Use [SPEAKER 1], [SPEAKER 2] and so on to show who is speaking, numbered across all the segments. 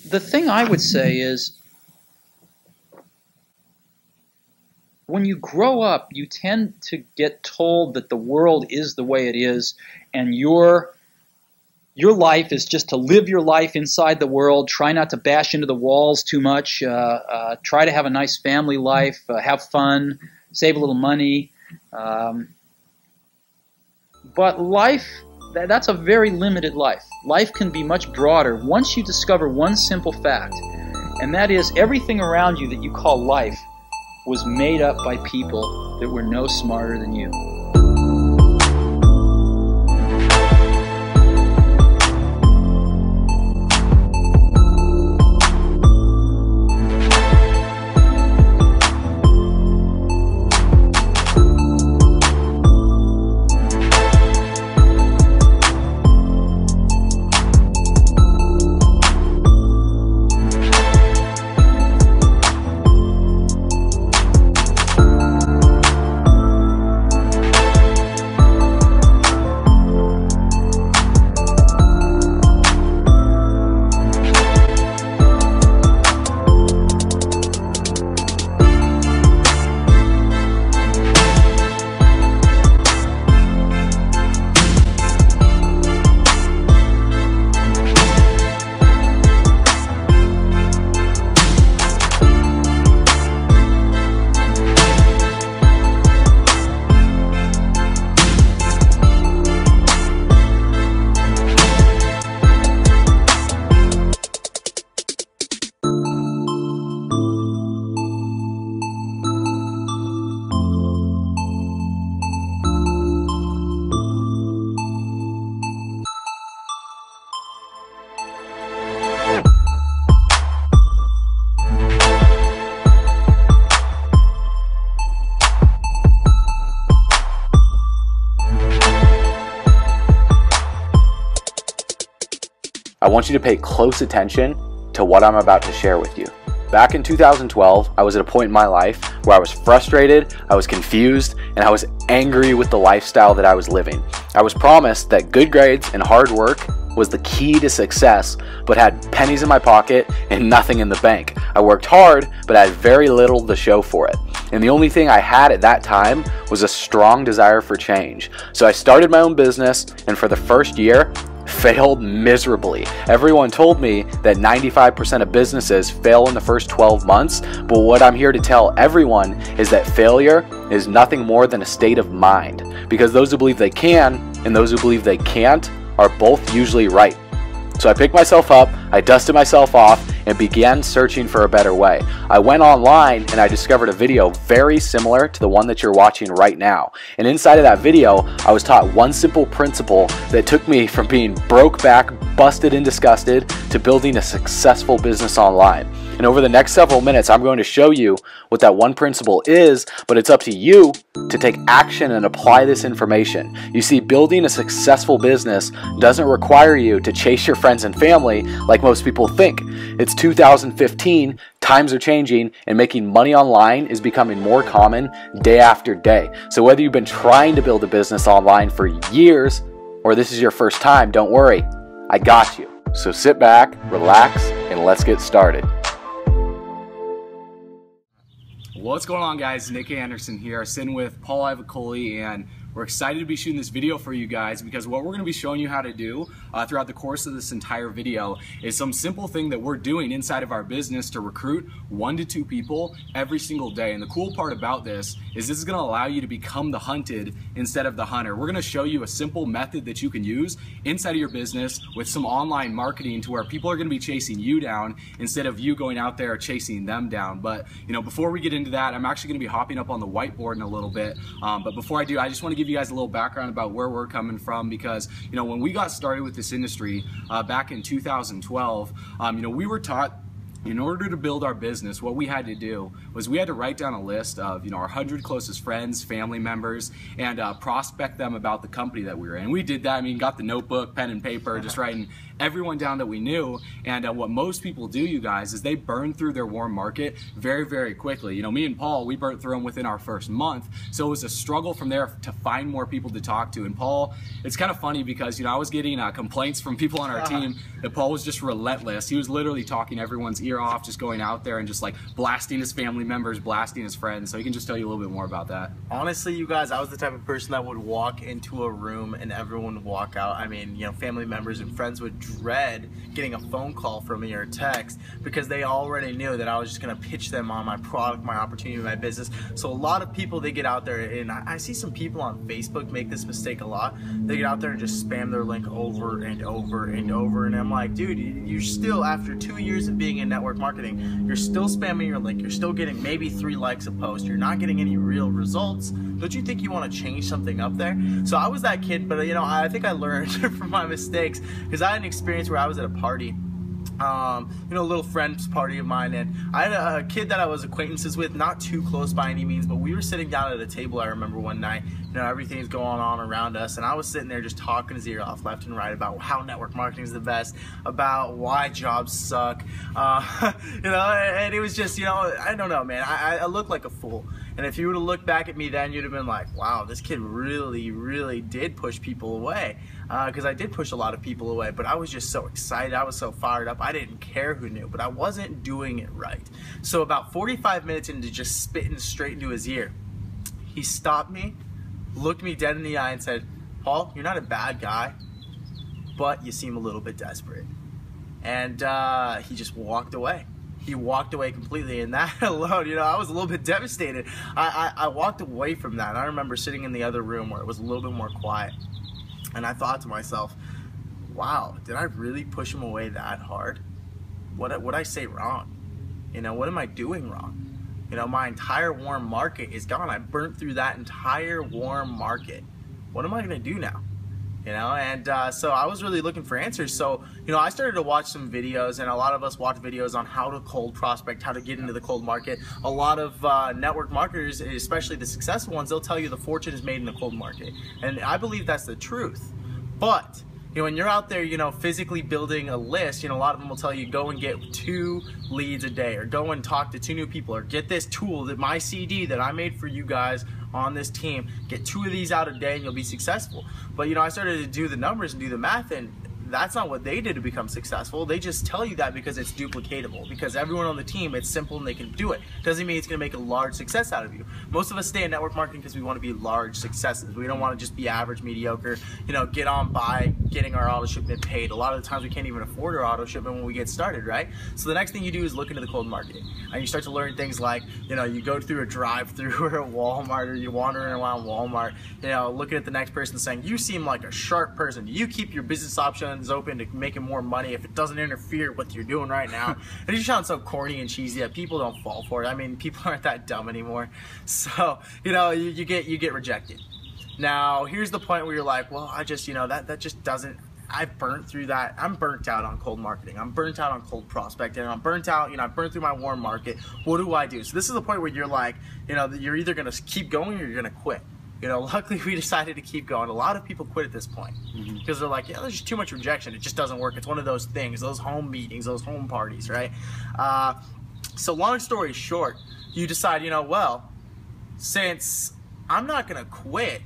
[SPEAKER 1] the thing I would say is, when you grow up, you tend to get told that the world is the way it is, and your life is just to live your life inside the world, try not to bash into the walls too much, try to have a nice family life, have fun, save a little money. But life, that's a very limited life. Life can be much broader once you discover one simple fact, and that is everything around you that you call life was made up by people that were no smarter than you.
[SPEAKER 2] I want you to pay close attention to what I'm about to share with you. Back in 2012, I was at a point in my life where I was frustrated, I was confused, and I was angry with the lifestyle that I was living. I was promised that good grades and hard work was the key to success, but had pennies in my pocket and nothing in the bank. I worked hard, but had very little to show for it. And the only thing I had at that time was a strong desire for change. So I started my own business, and for the first year, failed miserably. Everyone told me that 95% of businesses fail in the first 12 months, but what I'm here to tell everyone is that failure is nothing more than a state of mind, because those who believe they can and those who believe they can't are both usually right. So I picked myself up, I dusted myself off, and began searching for a better way. I went online and I discovered a video very similar to the one that you're watching right now. And inside of that video, I was taught one simple principle that took me from being broke back, busted and disgusted, to building a successful business online. And over the next several minutes, I'm going to show you what that one principle is, but it's up to you to take action and apply this information. You see, building a successful business doesn't require you to chase your friends and family like most people think. It's 2015, times are changing, and making money online is becoming more common day after day. So whether you've been trying to build a business online for years, or this is your first time, don't worry, I got you. So sit back, relax, and let's get started. What's going on, guys? Nick Anderson here, sitting with Paul Ivacoli, and we're excited to be shooting this video for you guys because what we're going to be showing you how to do throughout the course of this entire video is some simple thing that we're doing inside of our business to recruit 1 to 2 people every single day. And the cool part about this is going to allow you to become the hunted instead of the hunter. We're going to show you a simple method that you can use inside of your business with some online marketing to where people are going to be chasing you down instead of you going out there chasing them down. But before we get into that, I'm actually going to be hopping up on the whiteboard in a little bit. But before I do, I just want to give you guys a little background about where we're coming from, because when we got started with this industry back in 2012, we were taught in order to build our business, what we had to do was we had to write down a list of our 100 closest friends, family members, and prospect them about the company that we were in. We did that. I mean, got the notebook, pen and paper, just writing everyone down that we knew. And what most people do, you guys, is they burn through their warm market very, very quickly. You know, me and Paul, we burnt through them within our first month. So it was a struggle from there to find more people to talk to. And Paul, it's kind of funny because, you know, I was getting complaints from people on our team that Paul was just relentless. He was literally talking everyone's ear off, just going out there and just like blasting his family members, blasting his friends. So he can just tell you a little bit more about that.
[SPEAKER 3] Honestly, you guys, I was the type of person that would walk into a room and everyone would walk out. I mean, you know, family members and friends would dread getting a phone call from me or a text because they already knew that I was just going to pitch them on my product, my opportunity, my business. So a lot of people, they get out there, and I see some people on Facebook make this mistake a lot. They get out there and just spam their link over and over and over, and I'm like, dude, you're still, after 2 years of being in network marketing, you're still spamming your link. You're still getting maybe 3 likes a post. You're not getting any real results. Don't you think you want to change something up there? So I was that kid, but you know, I think I learned from my mistakes, because I had an experience where I was at a party, you know, a little friend's party of mine, and I had a kid that I was acquaintances with, not too close by any means, but we were sitting down at a table, I remember one night, you know, everything's going on around us, and I was sitting there just talking his ear off left and right about how network marketing is the best, about why jobs suck, you know, and it was just, you know, I don't know, man, I looked like a fool. And if you were to look back at me then, you'd have been like, wow, this kid really, really did push people away. Because I did push a lot of people away, but I was just so excited. I was so fired up. I didn't care who knew, but I wasn't doing it right. So about 45 minutes into just spitting straight into his ear, he stopped me, looked me dead in the eye and said, Paul, you're not a bad guy, but you seem a little bit desperate. And he just walked away. He walked away completely, and that alone, you know, I was a little bit devastated. I walked away from that, and I remember sitting in the other room where it was a little bit more quiet, and I thought to myself, wow, did I really push him away that hard? What I say wrong? You know, what am I doing wrong? You know, my entire warm market is gone. I burnt through that entire warm market. What am I going to do now? You know, and so I was really looking for answers. So, you know, I started to watch some videos, and a lot of us watch videos on how to cold prospect, how to get into the cold market. A lot of network marketers, especially the successful ones, they'll tell you the fortune is made in the cold market. And I believe that's the truth. But, you know, when you're out there, you know, physically building a list, you know, a lot of them will tell you go and get 2 leads a day, or go and talk to 2 new people, or get this tool, that my CD that I made for you guys on this team, get 2 of these out a day and you'll be successful. But you know, I started to do the numbers and do the math, and that's not what they did to become successful. They just tell you that because it's duplicatable, because everyone on the team, it's simple and they can do it. Doesn't mean it's going to make a large success out of you. Most of us stay in network marketing because we want to be large successes. We don't want to just be average, mediocre, you know, get on by getting our auto shipment paid. A lot of the times we can't even afford our auto shipment when we get started, right? So the next thing you do is look into the cold marketing, and you start to learn things like, you know, you go through a drive-through or a Walmart, or you're wandering around Walmart, you know, looking at the next person saying, you seem like a sharp person. Do you keep your business options open to making more money if it doesn't interfere with what you're doing right now? And you sound so corny and cheesy that people don't fall for it. I mean, people aren't that dumb anymore. So, you know, you get rejected. Now, here's the point where you're like, well, I just, you know, that just doesn't, I've burnt through that. I'm burnt out on cold marketing. I'm burnt out on cold prospecting. I'm burnt out, you know, I burnt through my warm market. What do I do? So this is the point where you're like, you know, you're either going to keep going or you're going to quit. You know, luckily we decided to keep going. A lot of people quit at this point because they're like, yeah, there's just too much rejection. It just doesn't work. It's one of those things, those home meetings, those home parties, right? So long story short, you decide, you know, well, since I'm not going to quit,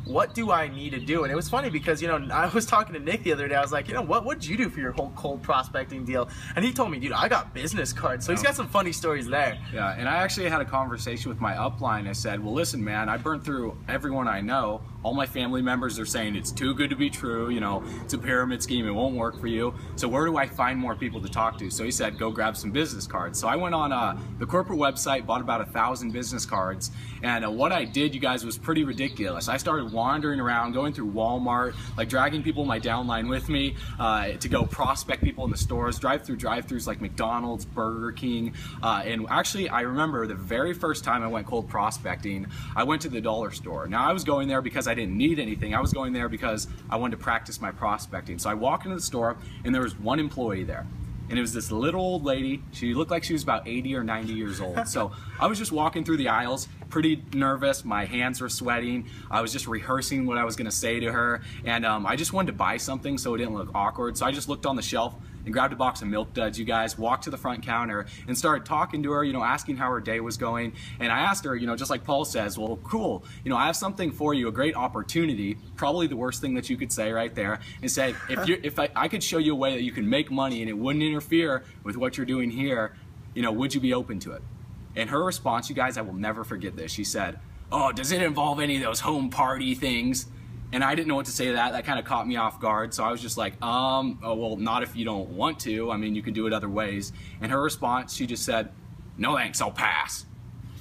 [SPEAKER 3] what do I need to do? And it was funny because, you know, I was talking to Nick the other day. I was like, you know, what'd you do for your whole cold prospecting deal? And he told me, dude, I got business cards. So he's got some funny stories there.
[SPEAKER 2] Yeah, and I actually had a conversation with my upline. I said, well, listen, man, I burnt through everyone I know. All my family members are saying it's too good to be true. You know, it's a pyramid scheme. It won't work for you. So where do I find more people to talk to? So he said, go grab some business cards. So I went on the corporate website, bought about 1,000 business cards. And what I did, you guys, was pretty ridiculous. I started wandering around, going through Walmart, like dragging people in my downline with me to go prospect people in the stores, drive-throughs like McDonald's, Burger King. And actually, I remember the very first time I went cold prospecting, I went to the dollar store. Now, I was going there because I didn't need anything. I was going there because I wanted to practice my prospecting. So I walk into the store, and there was one employee there.
[SPEAKER 4] and it was this little old lady. She looked like she was about 80 or 90 years old. So I was just walking through the aisles, pretty nervous. My hands were sweating. I was just rehearsing what I was going to say to her, and I just wanted to buy something so it didn't look awkward. So I just looked on the shelf and grabbed a box of Milk Duds, you guys, walked to the front counter and started talking to her, you know, asking how her day was going. And I asked her, you know, just like Paul says, well, cool, you know, I have something for you, a great opportunity, probably the worst thing that you could say right there, and said, if I could show you a way that you can make money and it wouldn't interfere with what you're doing here, you know, would you be open to it? And her response, you guys, I will never forget this. She said, oh, does it involve any of those home party things? And I didn't know what to say to that. That kind of caught me off guard. So I was just like, oh, well, not if you don't want to. I mean, you can do it other ways. And her response, she just said, no thanks, I'll pass.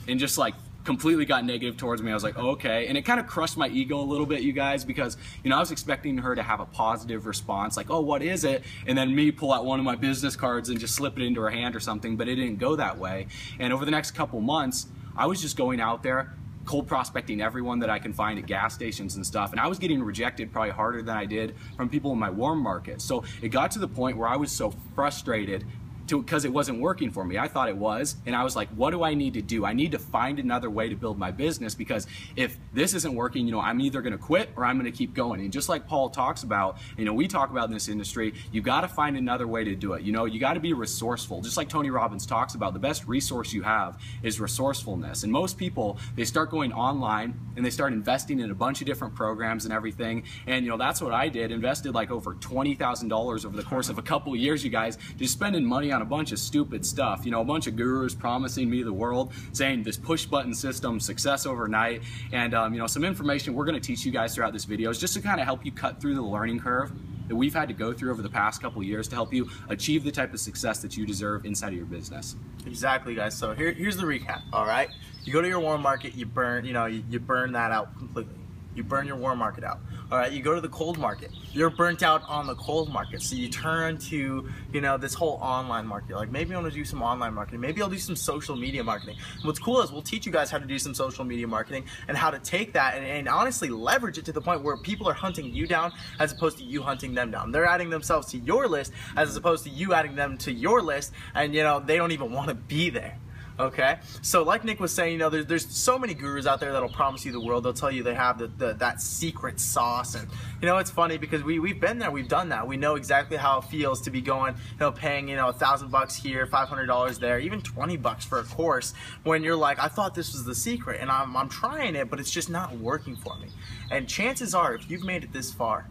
[SPEAKER 4] And just like completely got negative towards me. I was like, oh, okay. And it kind of crushed my ego a little bit, you guys, because, you know, I was expecting her to have a positive response, like, oh, what is it? And then me pull out one of my business cards and just slip it into her hand or something, but it didn't go that way. And over the next couple months, I was just going out there, cold prospecting everyone that I can find at gas stations and stuff. And I was getting rejected probably harder than I did from people in my warm market. So it got to the point where I was so frustrated because it wasn't working for me. I thought it was, and I was like, what do I need to do? I need to find another way to build my business, because if this isn't working, you know, I'm either gonna quit or I'm gonna keep going. And just like Paul talks about, you know, we talk about in this industry, you gotta find another way to do it. You know, you gotta be resourceful. Just like Tony Robbins talks about, the best resource you have is resourcefulness. And most people, they start going online and they start investing in a bunch of different programs and everything. And, you know, that's what I did, invested like over $20,000 over the course of a couple of years, you guys, just spending money on a bunch of stupid stuff, you know, a bunch of gurus promising me the world, saying this push button system, success overnight, and you know, some information we're going to teach you guys throughout this video is just to kind of help you cut through the learning curve that we've had to go through over the past couple of years to help you achieve the type of success that you deserve inside of your business.
[SPEAKER 3] Exactly, guys. So here's the recap. All right, you go to your warm market, you burn, you know, you burn that out completely. You burn your warm market out. All right, you go to the cold market. You're burnt out on the cold market. So you turn to, you know, this whole online market. Like, maybe I want to do some online marketing. Maybe I'll do some social media marketing. And what's cool is we'll teach you guys how to do some social media marketing and how to take that and honestly leverage it to the point where people are hunting you down as opposed to you hunting them down. They're adding themselves to your list as opposed to you adding them to your list, and, you know, they don't even want to be there. Okay, so like Nick was saying, you know, there's so many gurus out there that'll promise you the world. They'll tell you they have that secret sauce, and, you know, it's funny because we've been there, we've done that. We know exactly how it feels to be going, you know, paying, you know, $1,000 here, $500 there, even $20 for a course, when you're like, I thought this was the secret, and I'm trying it, but it's just not working for me. And chances are, if you've made it this far,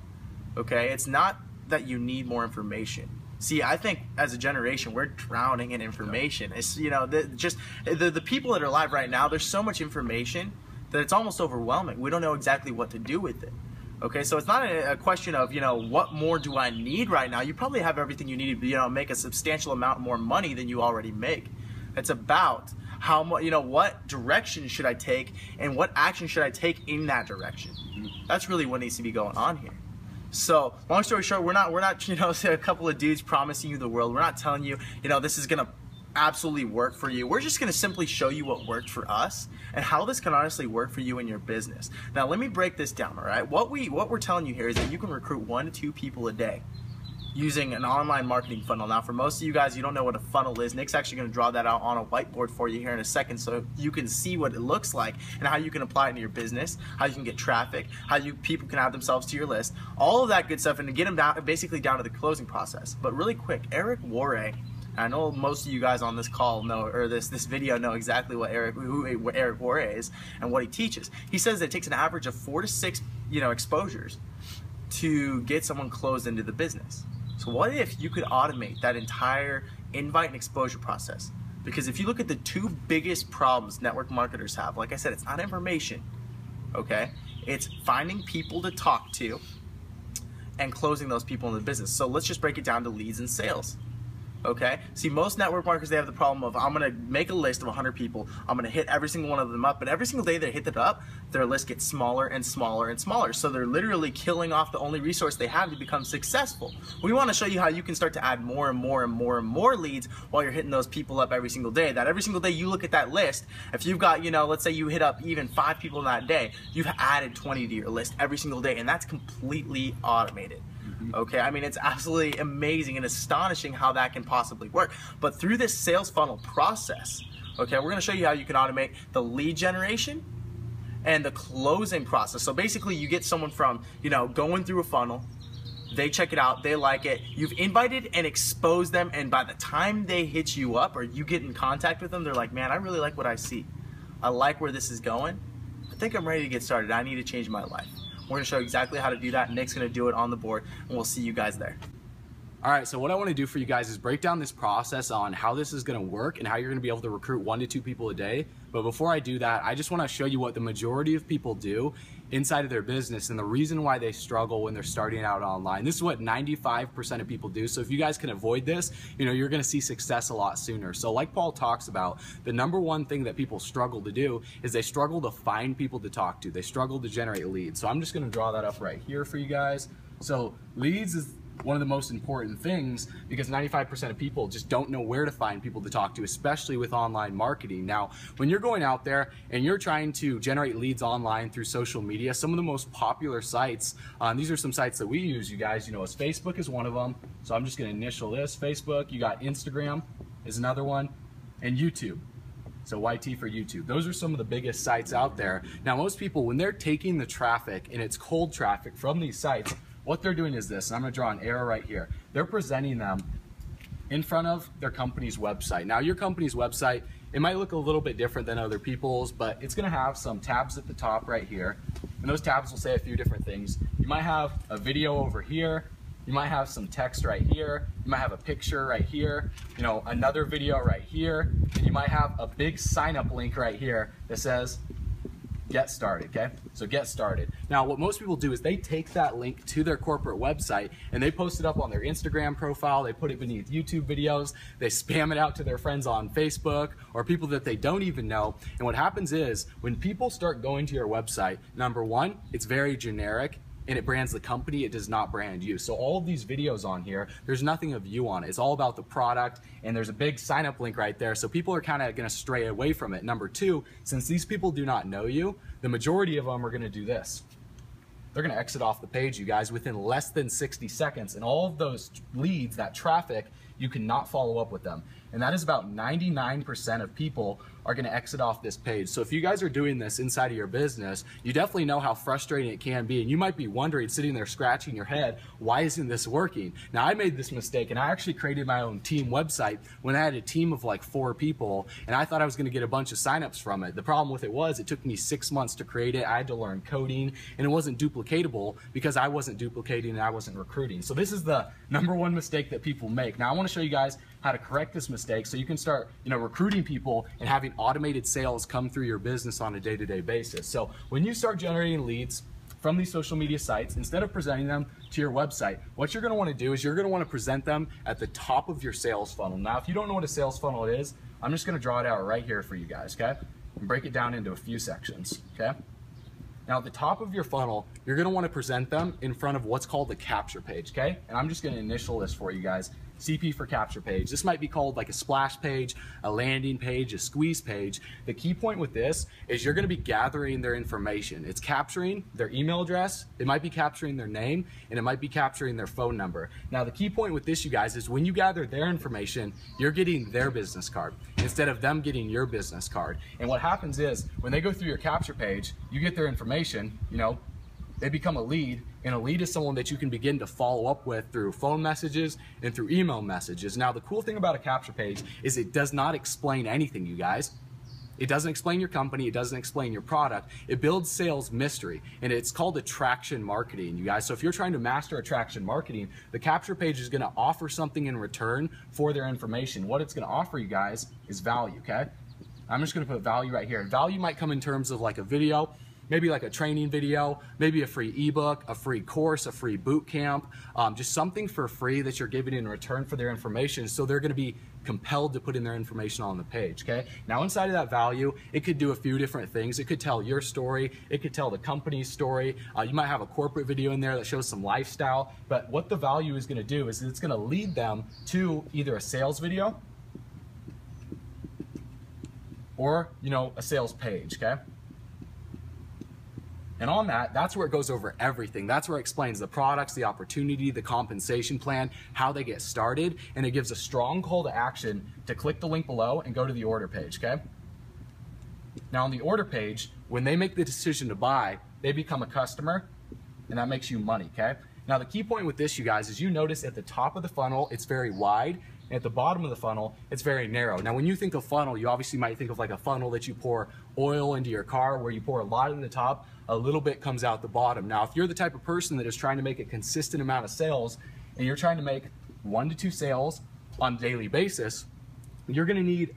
[SPEAKER 3] okay, it's not that you need more information. See, I think as a generation, we're drowning in information. It's, you know, the people that are alive right now, there's so much information that it's almost overwhelming. We don't know exactly what to do with it. Okay, so it's not a question of, you know, what more do I need right now? You probably have everything you need to, you know, make a substantial amount more money than you already make. It's about how much, you know, what direction should I take and what action should I take in that direction. That's really what needs to be going on here. So, long story short, we're not, you know, a couple of dudes promising you the world. We're not telling you, you know, this is gonna absolutely work for you. We're just gonna simply show you what worked for us and how this can honestly work for you in your business. Now, let me break this down, all right? What we're telling you here is that you can recruit 1 to 2 people a day using an online marketing funnel. Now, for most of you guys, you don't know what a funnel is. Nick's actually going to draw that out on a whiteboard for you here in a second so you can see what it looks like and how you can apply it into your business, how you can get traffic, how people can add themselves to your list, all of that good stuff, and to get them down, basically down to the closing process. But really quick, Eric Worre, I know most of you guys on this call know, or this video know exactly what Eric Worre is and what he teaches. He says it takes an average of 4 to 6, you know, exposures to get someone closed into the business. So what if you could automate that entire invite and exposure process? Because if you look at the 2 biggest problems network marketers have, like I said, it's not information, okay? It's finding people to talk to and closing those people in the business. So let's just break it down to leads and sales. Okay, see, most network marketers, they have the problem of, I'm gonna make a list of 100 people, I'm gonna hit every single one of them up, but every single day they hit it up, their list gets smaller and smaller and smaller. So they're literally killing off the only resource they have to become successful. We want to show you how you can start to add more and more and more and more leads while you're hitting those people up every single day. That every single day you look at that list, if you've got, you know, let's say you hit up even 5 people in that day, you've added 20 to your list every single day, and that's completely automated. Okay, I mean, it's absolutely amazing and astonishing how that can possibly work. But through this sales funnel process, okay, we're gonna show you how you can automate the lead generation and the closing process. So basically you get someone from, going through a funnel, they check it out, they like it, you've invited and exposed them, and by the time they hit you up or you get in contact with them, they're like, man, I really like what I see. I like where this is going. I think I'm ready to get started. I need to change my life. We're gonna show you exactly how to do that. Nick's gonna do it on the board, and we'll see you guys there.
[SPEAKER 4] All right, so what I want to do for you guys is break down this process on how this is going to work and how you're going to be able to recruit 1 to 2 people a day. But before I do that, I just want to show you what the majority of people do inside of their business and the reason why they struggle when they're starting out online. This is what 95% of people do. So if you guys can avoid this, you're going to see success a lot sooner. So like Paul talks about, the number one thing that people struggle to do is they struggle to find people to talk to. They struggle to generate leads. So I'm just going to draw that up right here for you guys. So leads is one of the most important things because 95% of people just don't know where to find people to talk to, especially with online marketing. Now, when you're going out there and you're trying to generate leads online through social media, some of the most popular sites, these are some sites that we use, you guys, as Facebook is one of them. So I'm just going to initial this. Facebook, you got Instagram is another one, and YouTube. So YT for YouTube. Those are some of the biggest sites out there. Now, most people, when they're taking the traffic and it's cold traffic from these sites, what they're doing is this, and I'm gonna draw an arrow right here. They're presenting them in front of their company's website. Now, your company's website, it might look a little bit different than other people's, but it's gonna have some tabs at the top right here, and those tabs will say a few different things. You might have a video over here, you might have some text right here, you might have a picture right here, another video right here, and you might have a big sign up link right here that says, get started, okay? So get started. Now, what most people do is they take that link to their corporate website and they post it up on their Instagram profile, they put it beneath YouTube videos, they spam it out to their friends on Facebook or people that they don't even know. And what happens is when people start going to your website, number one, it's very generic and it brands the company, it does not brand you. So all of these videos on here, there's nothing of you on it. It's all about the product, and there's a big sign up link right there. So people are kind of gonna stray away from it. Number two, since these people do not know you, the majority of them are gonna do this. They're gonna exit off the page, you guys, within less than 60 seconds. And all of those leads, that traffic, you cannot follow up with them. And that is about 99% of people are gonna exit off this page. So if you guys are doing this inside of your business, you definitely know how frustrating it can be. And you might be wondering, sitting there scratching your head, why isn't this working? Now, I made this mistake and I actually created my own team website when I had a team of like 4 people and I thought I was gonna get a bunch of signups from it. The problem with it was it took me 6 months to create it. I had to learn coding and it wasn't duplicatable because I wasn't duplicating and I wasn't recruiting. So this is the number one mistake that people make. Now, I wanna show you guys how to correct this mistake so you can start recruiting people and having automated sales come through your business on a day-to-day basis. So when you start generating leads from these social media sites, instead of presenting them to your website, what you're gonna wanna do is you're gonna wanna present them at the top of your sales funnel. Now, if you don't know what a sales funnel is, I'm just gonna draw it out right here for you guys, okay? And break it down into a few sections, okay? Now, at the top of your funnel, you're gonna wanna present them in front of what's called the capture page, okay? And I'm just gonna initial this for you guys. CP for capture page. This might be called like a splash page, a landing page, a squeeze page. The key point with this is you're gonna be gathering their information. It's capturing their email address, it might be capturing their name, and it might be capturing their phone number. Now, the key point with this, you guys, is when you gather their information, you're getting their business card instead of them getting your business card. And what happens is when they go through your capture page, you get their information, they become a lead, and a lead is someone that you can begin to follow up with through phone messages and through email messages. Now, the cool thing about a capture page is it does not explain anything, you guys. It doesn't explain your company, it doesn't explain your product. It builds sales mystery, and it's called attraction marketing, you guys. So if you're trying to master attraction marketing, the capture page is gonna offer something in return for their information. What it's gonna offer you guys is value, okay? I'm just gonna put value right here. And value might come in terms of like a video, maybe like a training video, maybe a free ebook, a free course, a free boot camp, just something for free that you're giving in return for their information, so they're gonna be compelled to put in their information on the page, okay? Now, inside of that value, it could do a few different things. It could tell your story, it could tell the company's story, you might have a corporate video in there that shows some lifestyle, but what the value is gonna do is it's gonna lead them to either a sales video or, a sales page, okay? And on that, that's where it goes over everything. That's where it explains the products, the opportunity, the compensation plan, how they get started, and it gives a strong call to action to click the link below and go to the order page, okay? Now on the order page, when they make the decision to buy, they become a customer, and that makes you money, okay? Now the key point with this, you guys, is you notice at the top of the funnel, it's very wide, and at the bottom of the funnel, it's very narrow. Now when you think of funnel, you obviously might think of like a funnel that you pour oil into your car, where you pour a lot in the top, a little bit comes out the bottom. Now if you're the type of person that is trying to make a consistent amount of sales, and you're trying to make 1 to 2 sales on a daily basis, you're gonna need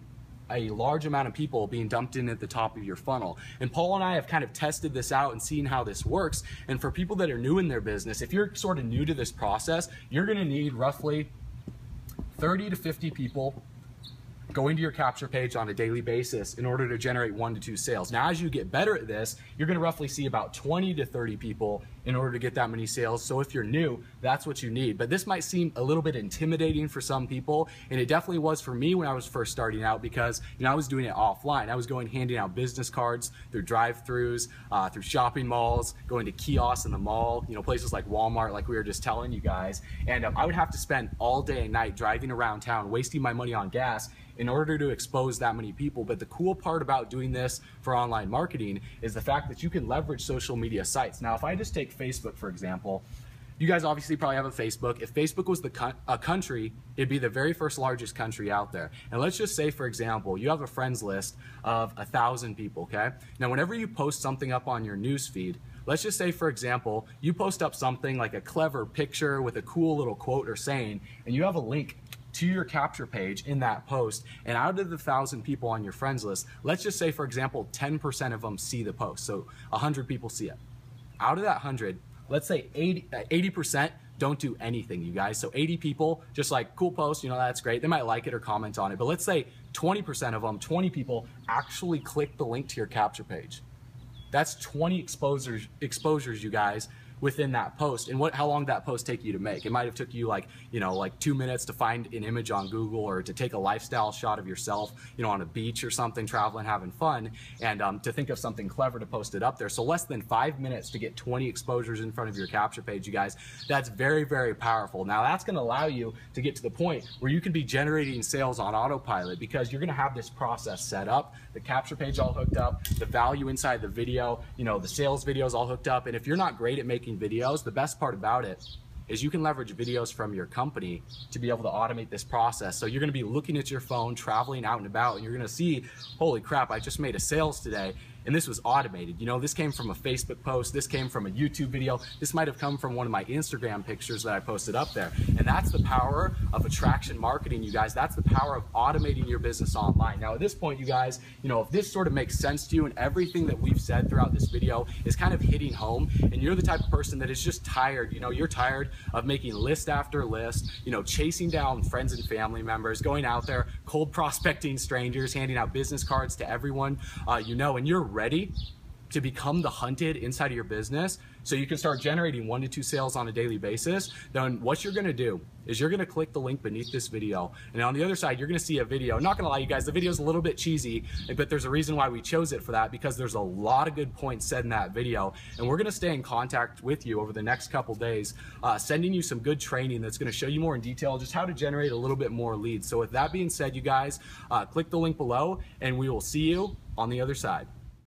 [SPEAKER 4] a large amount of people being dumped in at the top of your funnel. And Paul and I have kind of tested this out and seen how this works. And for people that are new in their business, if you're sort of new to this process, you're gonna need roughly 30 to 50 people going to your capture page on a daily basis in order to generate 1 to 2 sales. Now, as you get better at this, you're gonna roughly see about 20 to 30 people in order to get that many sales. So if you're new, that's what you need. But this might seem a little bit intimidating for some people, and it definitely was for me when I was first starting out, because I was doing it offline. I was going handing out business cards through drive-throughs, through shopping malls, going to kiosks in the mall, places like Walmart, like we were just telling you guys. And I would have to spend all day and night driving around town, wasting my money on gas in order to expose that many people. But the cool part about doing this for online marketing is the fact that you can leverage social media sites. Now, if I just take Facebook, for example, you guys obviously probably have a Facebook. If Facebook was a country, it'd be the very first largest country out there. And let's just say, for example, you have a friends list of 1,000 people, okay? Now, whenever you post something up on your news feed, let's just say, for example, you post up something like a clever picture with a cool little quote or saying, and you have a link to your capture page in that post, and out of the 1,000 people on your friends list, let's just say, for example, 10% of them see the post, so 100 people see it. Out of that 100, let's say 80% don't do anything, you guys. So 80 people, just like, cool post, that's great. They might like it or comment on it, but let's say 20% of them, 20 people actually click the link to your capture page. That's 20 exposures, you guys, within that post. And how long did that post take you to make? It might have took you like 2 minutes to find an image on Google, or to take a lifestyle shot of yourself, on a beach or something, traveling, having fun, and to think of something clever to post it up there. So less than 5 minutes to get 20 exposures in front of your capture page, you guys. That's very, very powerful. Now that's gonna allow you to get to the point where you can be generating sales on autopilot, because you're gonna have this process set up, the capture page all hooked up, the value inside the video, the sales videos all hooked up. And if you're not great at making videos, the best part about it is you can leverage videos from your company to be able to automate this process. So you're gonna be looking at your phone, traveling out and about, and you're gonna see, holy crap, I just made a sales today, and this was automated. This came from a Facebook post, this came from a YouTube video, this might have come from one of my Instagram pictures that I posted up there. And that's the power of attraction marketing, you guys. That's the power of automating your business online. Now at this point, you guys, if this sort of makes sense to you, and everything that we've said throughout this video is kind of hitting home, and you're the type of person that is just tired, you're tired of making list after list, chasing down friends and family members, going out there, cold prospecting strangers, handing out business cards to everyone, and you're ready to become the hunted inside of your business, so you can start generating 1 to 2 sales on a daily basis, then what you're gonna do is you're gonna click the link beneath this video, and on the other side, you're gonna see a video. I'm not gonna lie, you guys, the video's a little bit cheesy, but there's a reason why we chose it for that, because there's a lot of good points said in that video, and we're gonna stay in contact with you over the next couple days, sending you some good training that's gonna show you more in detail just how to generate a little bit more leads. So with that being said, you guys, click the link below, and we will see you on the other side.